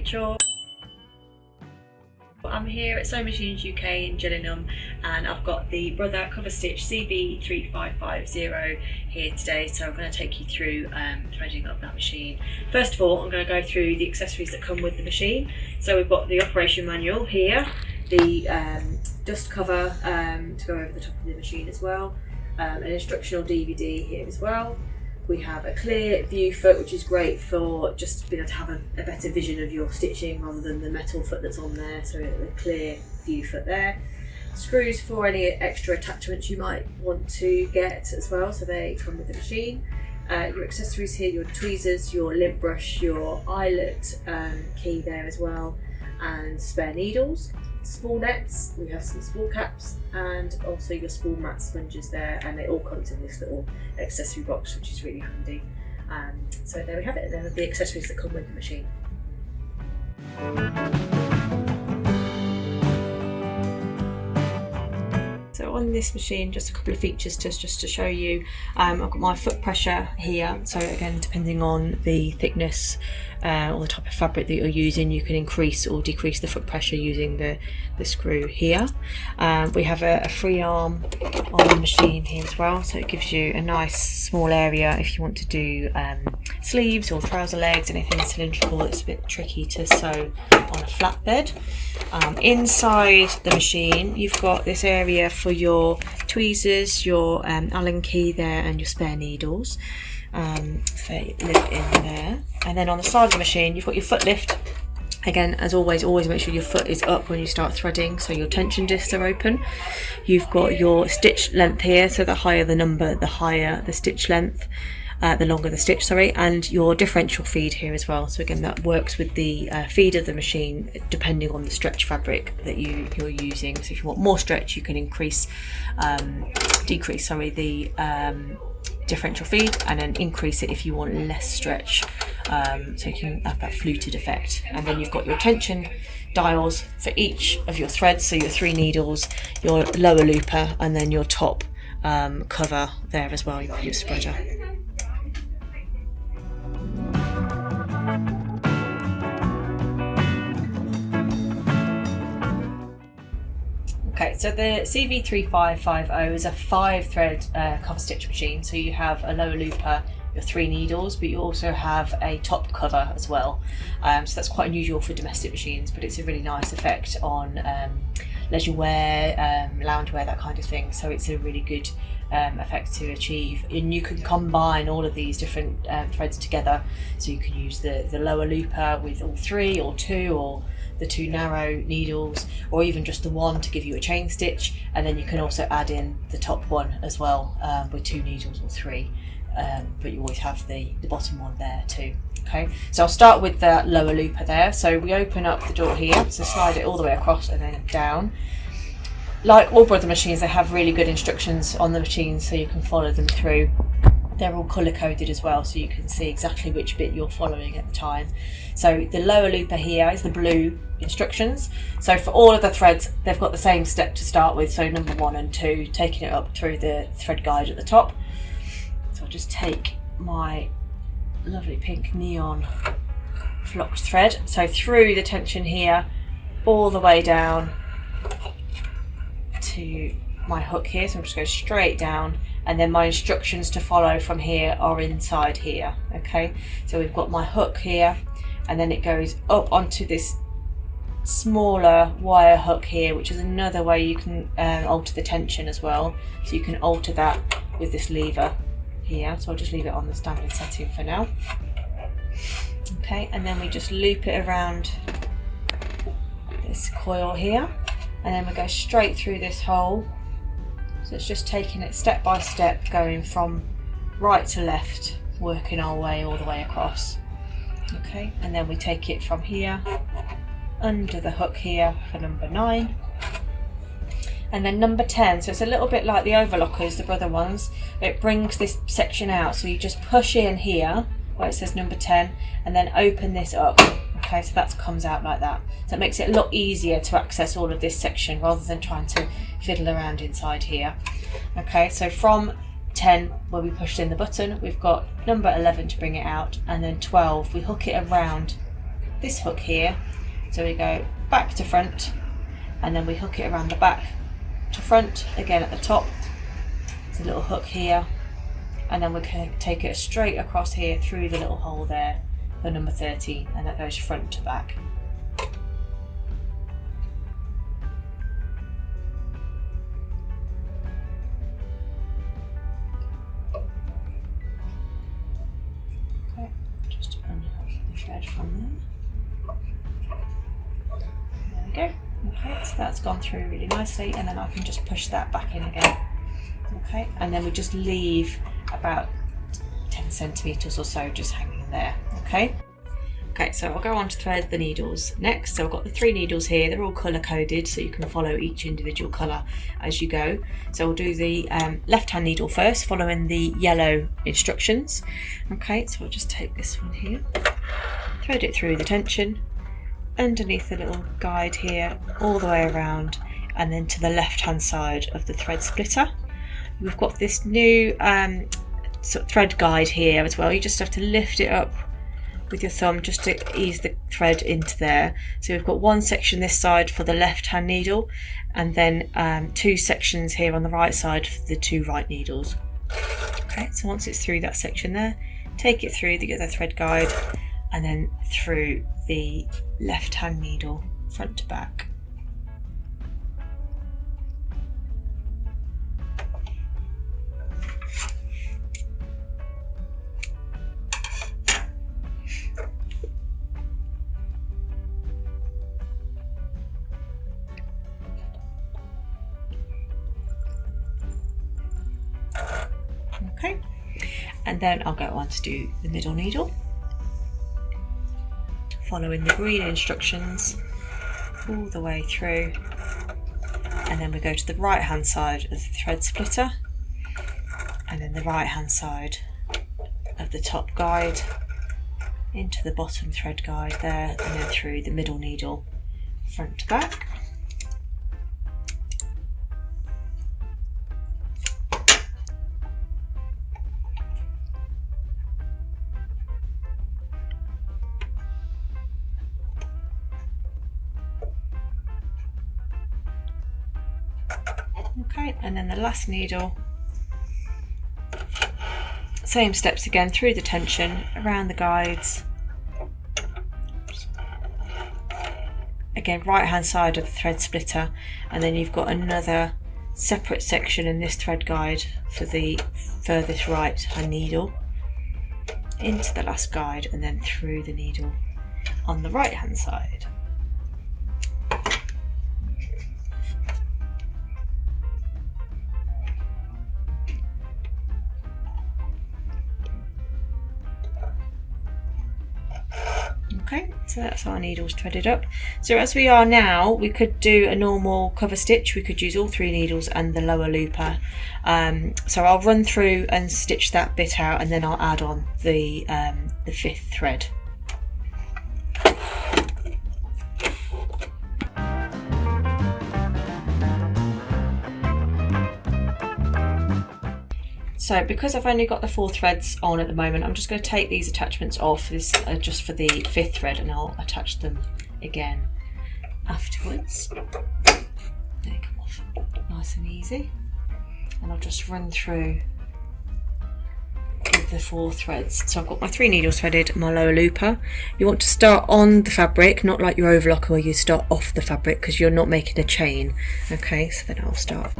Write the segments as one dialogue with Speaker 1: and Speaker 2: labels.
Speaker 1: Rachel. I'm here at Sewing Machines UK in Gillingham, and I've got the Brother cover stitch CV3550 here today, so I'm going to take you through threading up that machine. First of all, I'm going to go through the accessories that come with the machine. So we've got the operation manual here, the dust cover to go over the top of the machine as well, an instructional DVD here as well. We have a clear view foot, which is great for just being able to have a better vision of your stitching rather than the metal foot that's on there, so a clear view foot there. Screws for any extra attachments you might want to get as well, so they come with the machine. Your accessories here, your tweezers, your lint brush, your eyelet key there as well, and spare needles. Spool nets, we have some spool caps, and also your spool mat sponges there, and it all comes in this little accessory box, which is really handy. So there we have it, they're the accessories that come with the machine. So on this machine, just a couple of features just to show you. I've got my foot pressure here, so again, depending on the thickness or the type of fabric that you're using, you can increase or decrease the foot pressure using the screw here. We have a free arm on the machine here as well, so it gives you a nice small area if you want to do sleeves or trouser legs, anything cylindrical that's a bit tricky to sew on a flatbed. Inside the machine, you've got this area for your tweezers, your Allen key there, and your spare needles. They live in there. And then on the side of the machine, you've got your foot lift. Again, as always make sure your foot is up when you start threading, so your tension discs are open. You've got your stitch length here, so the higher the number, the higher the stitch length. The longer the stitch, and your differential feed here as well. So again, that works with the feed of the machine depending on the stretch fabric that you're using. So if you want more stretch, you can decrease the differential feed, and then increase it if you want less stretch. So you can have that fluted effect. And then you've got your tension dials for each of your threads. So your 3 needles, your lower looper, and then your top cover there as well. You've got your spreader. Okay, so the CV3550 is a 5-thread cover stitch machine. So you have a lower looper, your 3 needles, but you also have a top cover as well. So that's quite unusual for domestic machines, but it's a really nice effect on leisure wear, lounge wear, that kind of thing. So it's a really good effect to achieve, and you can combine all of these different threads together. So you can use the lower looper with all 3 or 2, or the 2 narrow needles, or even just the 1 to give you a chain stitch, and then you can also add in the top one as well with 2 needles or 3, but you always have the bottom one there too. Okay, so I'll start with the lower looper there. So we open up the door here, so slide it all the way across and then down. Like all Brother machines, they have really good instructions on the machine, so you can follow them through. They're all colour coded as well, so you can see exactly which bit you're following at the time. So the lower looper here is the blue instructions. So for all of the threads, they've got the same step to start with. So number 1 and 2, taking it up through the thread guide at the top. So I'll just take my lovely pink neon flocked thread. So through the tension here, all the way down to my hook here. So I'm just going straight down, and then my instructions to follow from here are inside here. Okay, so we've got my hook here, and then it goes up onto this smaller wire hook here, which is another way you can alter the tension as well. So you can alter that with this lever here. So I'll just leave it on the standard setting for now. Okay, and then we just loop it around this coil here, and then we go straight through this hole. So it's just taking it step by step, going from right to left, working our way all the way across. Okay, and then we take it from here under the hook here for number 9, and then number 10. So it's a little bit like the overlockers, the Brother ones. It brings this section out, so you just push in here where it says number 10, and then open this up. Okay, so that comes out like that. So it makes it a lot easier to access all of this section rather than trying to fiddle around inside here. Okay, so from 10, where we pushed in the button, we've got number 11 to bring it out, and then 12, we hook it around this hook here. So we go back to front, and then we hook it around the back to front, again at the top. There's a little hook here, and then we can take it straight across here through the little hole there for number 13, and that goes front to back. Okay, just unhook the thread from there. There we go. Okay, so that's gone through really nicely, and then I can just push that back in again. Okay, and then we just leave about 10 centimetres or so just hanging there. Okay. Okay, so I'll go on to thread the needles next. So I've got the 3 needles here, they're all colour coded, so you can follow each individual colour as you go. So we'll do the left hand needle first, following the yellow instructions. Okay, so I'll just take this one here, thread it through the tension, underneath the little guide here, all the way around, and then to the left hand side of the thread splitter. We've got this new sort of thread guide here as well. You just have to lift it up with your thumb just to ease the thread into there. So we've got one section this side for the left hand needle, and then 2 sections here on the right side for the 2 right needles. Okay, so once it's through that section there, take it through the other thread guide, and then through the left hand needle front to back. Okay, and then I'll go on to do the middle needle, following the green instructions all the way through, and then we go to the right hand side of the thread splitter, and then the right hand side of the top guide into the bottom thread guide there, and then through the middle needle front to back. Okay, and then the last needle, same steps again, through the tension, around the guides, again right hand side of the thread splitter, and then you've got another separate section in this thread guide for the furthest right hand needle, into the last guide, and then through the needle on the right hand side. Okay, so that's our needles threaded up. So as we are now, we could do a normal cover stitch. We could use all 3 needles and the lower looper. So I'll run through and stitch that bit out, and then I'll add on the 5th thread. So because I've only got the 4 threads on at the moment, I'm just going to take these attachments off. This just for the 5th thread, and I'll attach them again afterwards. They come off nice and easy, and I'll just run through with the 4 threads. So I've got my 3 needles threaded, my lower looper. You want to start on the fabric, not like your overlocker where you start off the fabric, because you're not making a chain. Okay, so then I'll start.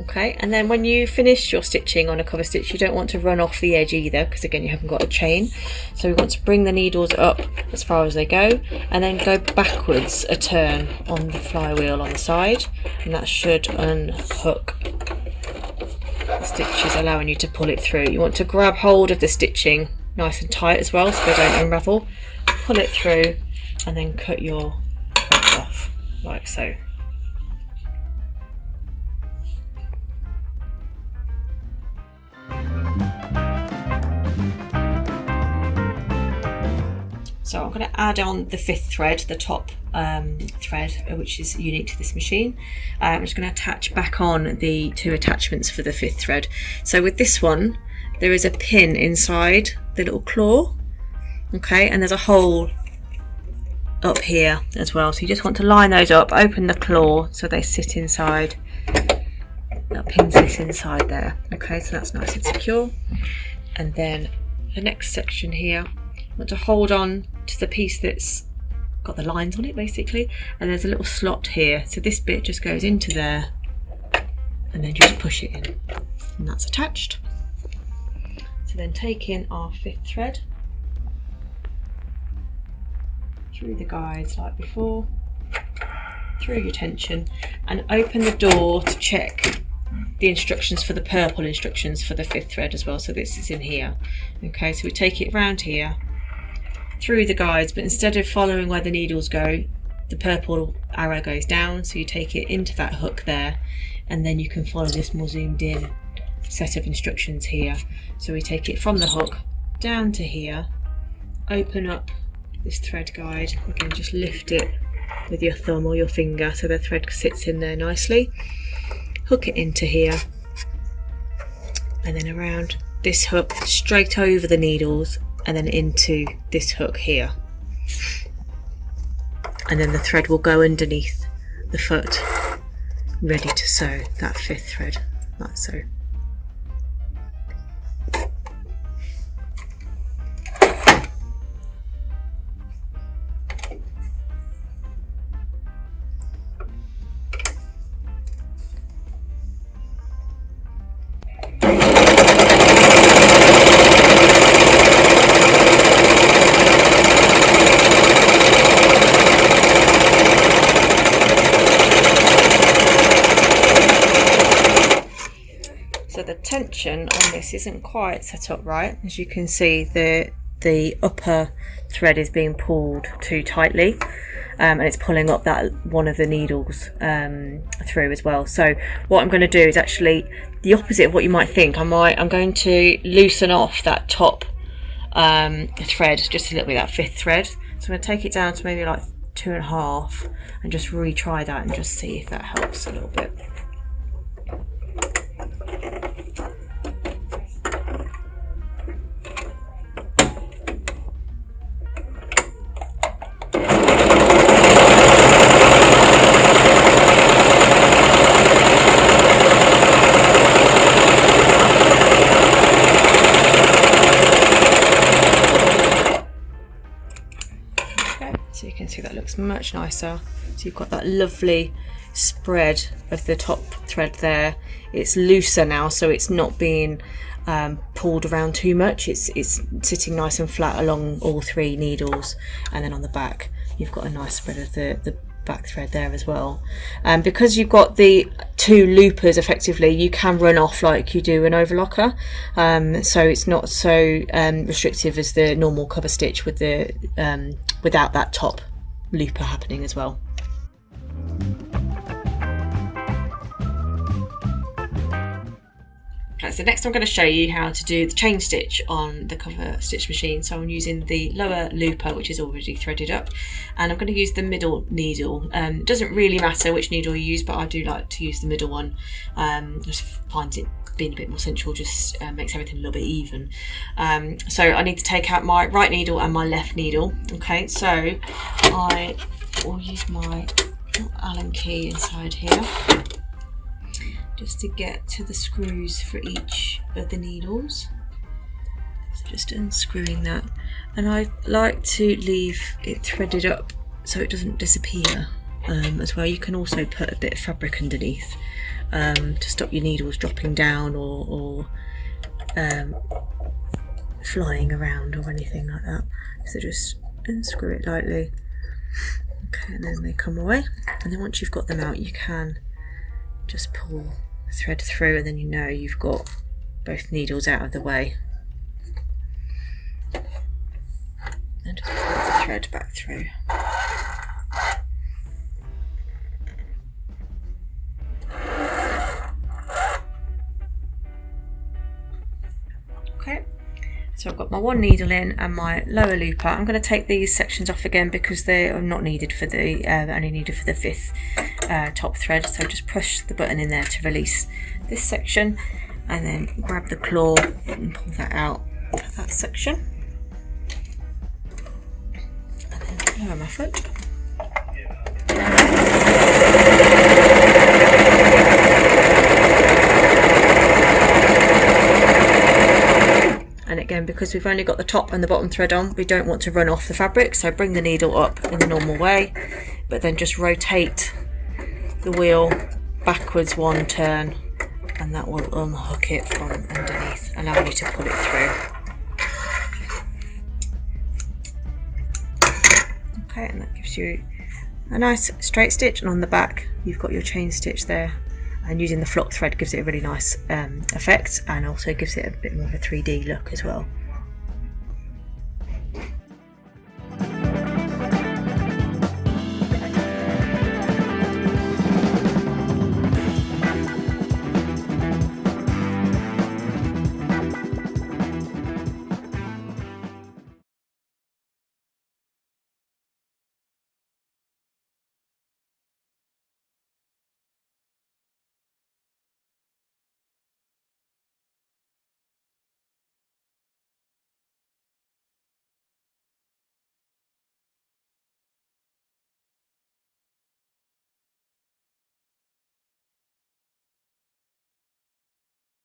Speaker 1: Okay, and then when you finish your stitching on a cover stitch, you don't want to run off the edge either, because again you haven't got a chain. So we want to bring the needles up as far as they go, and then go backwards a turn on the flywheel on the side, and that should unhook the stitches, allowing you to pull it through. You want to grab hold of the stitching nice and tight as well, so they don't unravel. Pull it through, and then cut your threads off like so. So I'm going to add on the 5th thread, the top thread, which is unique to this machine. I'm just going to attach back on the 2 attachments for the 5th thread. So with this one, there is a pin inside the little claw, okay, and there's a hole up here as well. So you just want to line those up, open the claw so they sit inside. That pin sits inside there, okay, so that's nice and secure. And then the next section here, I want to hold on to the piece that's got the lines on it basically, and there's a little slot here, so this bit just goes into there and then just push it in, and that's attached. So then take in our 5th thread through the guides like before, through your tension, and open the door to check the instructions for the purple instructions for the 5th thread as well. So this is in here, okay, so we take it round here through the guides, but instead of following where the needles go, the purple arrow goes down, so you take it into that hook there, and then you can follow this more zoomed in set of instructions here. So we take it from the hook down to here, open up this thread guide, again just lift it with your thumb or your finger so the thread sits in there nicely, hook it into here, and then around this hook straight over the needles and then into this hook here, and then the thread will go underneath the foot ready to sew that 5th thread like so. So the tension on this isn't quite set up right. As you can see, the upper thread is being pulled too tightly, and it's pulling up that one of the needles through as well. So what I'm going to do is actually the opposite of what you might think. I'm going to loosen off that top thread just a little bit, that 5th thread. So I'm going to take it down to maybe like 2.5 and just retry that and just see if that helps a little bit. So you can see that looks much nicer. So you've got that lovely spread of the top thread there. It's looser now, so it's not being pulled around too much. It's sitting nice and flat along all 3 needles, and then on the back you've got a nice spread of the back thread there as well. Because you've got the 2 loopers effectively, you can run off like you do an overlocker, so it's not so restrictive as the normal cover stitch with the without that top looper happening as well. Okay, so next I'm going to show you how to do the chain stitch on the cover stitch machine. So I'm using the lower looper, which is already threaded up, and I'm going to use the middle needle. It doesn't really matter which needle you use, but I do like to use the middle one. Just find it being a bit more central just makes everything a little bit even. So I need to take out my right needle and my left needle. Okay, so I will use my Allen key inside here just to get to the screws for each of the needles. So just unscrewing that, and I like to leave it threaded up so it doesn't disappear as well. You can also put a bit of fabric underneath to stop your needles dropping down or flying around or anything like that. So just unscrew it lightly. Okay, and then they come away, and then once you've got them out, you can just pull the thread through, and then you know you've got both needles out of the way, and just pull the thread back through. Okay, so So I've got my one needle in and my lower looper. I'm going to take these sections off again because they are not needed for the, only needed for the 5th top thread. So just push the button in there to release this section, and then grab the claw and pull that out for that section. And then lower my foot. And again, because we've only got the top and the bottom thread on, we don't want to run off the fabric, so bring the needle up in the normal way, but then just rotate the wheel backwards 1 turn, and that will unhook it from underneath, allowing you to pull it through. Okay, and that gives you a nice straight stitch, and on the back you've got your chain stitch there. And using the flock thread gives it a really nice effect, and also gives it a bit more of a 3D look as well.